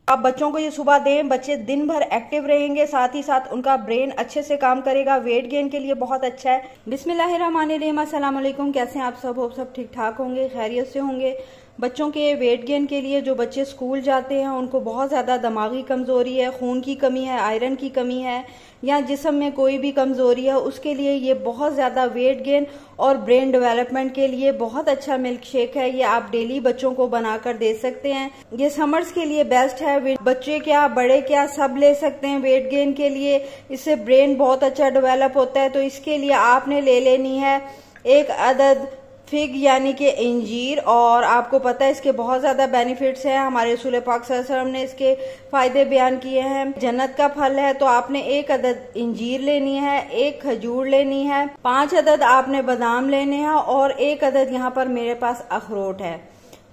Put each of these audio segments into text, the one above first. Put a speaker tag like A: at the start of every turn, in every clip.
A: आप बच्चों को ये सुबह दें, बच्चे दिन भर एक्टिव रहेंगे, साथ ही साथ उनका ब्रेन अच्छे से काम करेगा, वेट गेन के लिए बहुत अच्छा है। बिस्मिल्लाहिर्रहमानिर्रहीम, अस्सलाम वालेकुम। कैसे हैं आप सब ठीक ठाक होंगे, खैरियत से होंगे। बच्चों के वेट गेन के लिए जो बच्चे स्कूल जाते हैं उनको बहुत ज़्यादा दिमागी कमज़ोरी है, खून की कमी है, आयरन की कमी है या जिस्म में कोई भी कमज़ोरी है, उसके लिए ये बहुत ज़्यादा वेट गेन और ब्रेन डेवलपमेंट के लिए बहुत अच्छा मिल्क शेक है। ये आप डेली बच्चों को बनाकर दे सकते हैं। ये समर्स के लिए बेस्ट है। बच्चे क्या बड़े क्या सब ले सकते हैं वेट गेन के लिए। इससे ब्रेन बहुत अच्छा डेवलप होता है। तो इसके लिए आपने ले लेनी है एक अदद फिग यानी कि इंजीर, और आपको पता है इसके बहुत ज्यादा बेनिफिट्स हैं। हमारे रसूल पाक सल्लल्लाहु अलैहि वसल्लम ने इसके फायदे बयान किए हैं। जन्नत का फल है। तो आपने एक अदद इंजीर लेनी है, एक खजूर लेनी है, 5 अदद आपने बादाम लेने हैं और एक अदद यहाँ पर मेरे पास अखरोट है।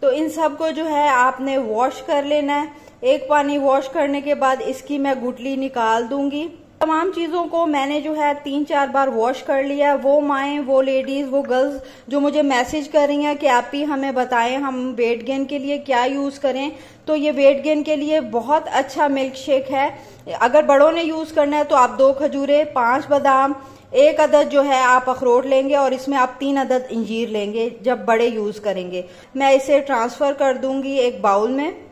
A: तो इन सब को जो है आपने वॉश कर लेना है। एक पानी वॉश करने के बाद इसकी मैं गुठली निकाल दूंगी। तमाम चीज़ों को मैंने जो है 3-4 बार वॉश कर लिया। वो माएँ, वो लेडीज़, वो गर्ल्स जो मुझे मैसेज कर रही हैं कि आप ही हमें बताएं हम वेट गेन के लिए क्या यूज़ करें, तो ये वेट गेन के लिए बहुत अच्छा मिल्क शेक है। अगर बड़ों ने यूज़ करना है तो आप 2 खजूरें, 5 बादाम, एक अदद जो है आप अखरोट लेंगे और इसमें आप 3 अदद इंजीर लेंगे जब बड़े यूज़ करेंगे। मैं इसे ट्रांसफ़र कर दूंगी एक बाउल में।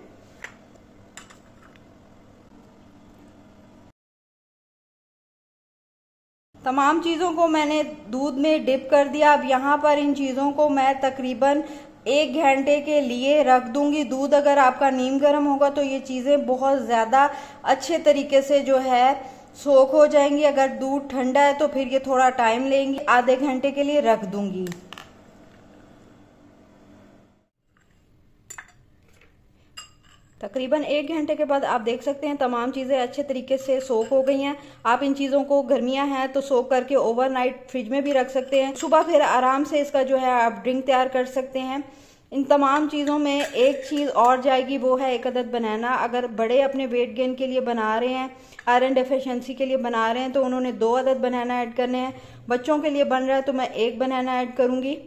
A: तमाम चीज़ों को मैंने दूध में डिप कर दिया। अब यहाँ पर इन चीज़ों को मैं तकरीबन 1 घंटे के लिए रख दूंगी। दूध अगर आपका नीम गर्म होगा तो ये चीज़ें बहुत ज़्यादा अच्छे तरीके से जो है सोख हो जाएंगी। अगर दूध ठंडा है तो फिर ये थोड़ा टाइम लेंगी। आधे घंटे के लिए रख दूंगी। तकरीबन 1 घंटे के बाद आप देख सकते हैं तमाम चीज़ें अच्छे तरीके से सोक हो गई हैं। आप इन चीज़ों को, गर्मियां हैं तो सोक करके ओवरनाइट फ्रिज में भी रख सकते हैं। सुबह फिर आराम से इसका जो है आप ड्रिंक तैयार कर सकते हैं। इन तमाम चीज़ों में एक चीज़ और जाएगी, वो है 1 अदद बनाना। अगर बड़े अपने वेट गेन के लिए बना रहे हैं, आयरन डेफिशिएंसी के लिए बना रहे हैं, तो उन्होंने 2 अदद बनाना ऐड करने हैं। बच्चों के लिए बन रहा है तो मैं 1 बनाना ऐड करूँगी।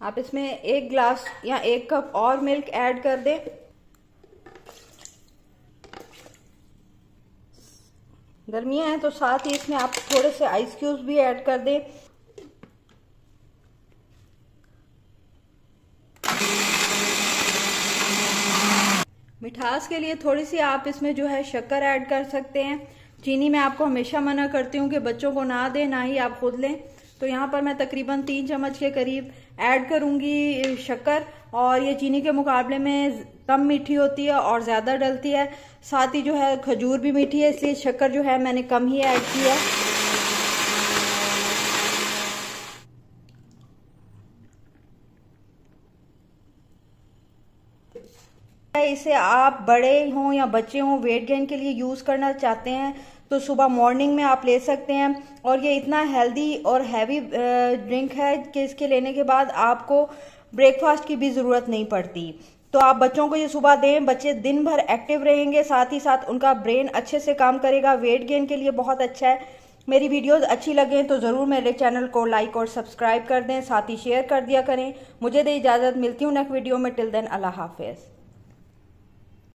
A: आप इसमें 1 गिलास या 1 कप और मिल्क ऐड कर दें। गर्मियां हैं तो साथ ही इसमें आप थोड़े से आइस क्यूब्स भी ऐड कर दें। मिठास के लिए थोड़ी सी आप इसमें जो है शक्कर ऐड कर सकते हैं। चीनी मैं आपको हमेशा मना करती हूँ कि बच्चों को ना दें, ना ही आप खुद लें। तो यहाँ पर मैं तकरीबन 3 चम्मच के करीब ऐड करूँगी शक्कर, और ये चीनी के मुकाबले में कम मीठी होती है और ज़्यादा डलती है। साथ ही जो है खजूर भी मीठी है, इसलिए शक्कर जो है मैंने कम ही ऐड की है। इसे आप बड़े हों या बच्चे हों वेट गेन के लिए यूज़ करना चाहते हैं तो सुबह मॉर्निंग में आप ले सकते हैं। और ये इतना हेल्दी और हैवी ड्रिंक है कि इसके लेने के बाद आपको ब्रेकफास्ट की भी ज़रूरत नहीं पड़ती। तो आप बच्चों को ये सुबह दें, बच्चे दिन भर एक्टिव रहेंगे, साथ ही साथ उनका ब्रेन अच्छे से काम करेगा, वेट गेन के लिए बहुत अच्छा है। मेरी वीडियोस अच्छी लगे तो ज़रूर मेरे चैनल को लाइक और सब्सक्राइब कर दें, साथ ही शेयर कर दिया करें। मुझे दे इजाज़त, मिलती हूँ नेक्स्ट वीडियो में। टिल देन अल्लाह हाफिज़।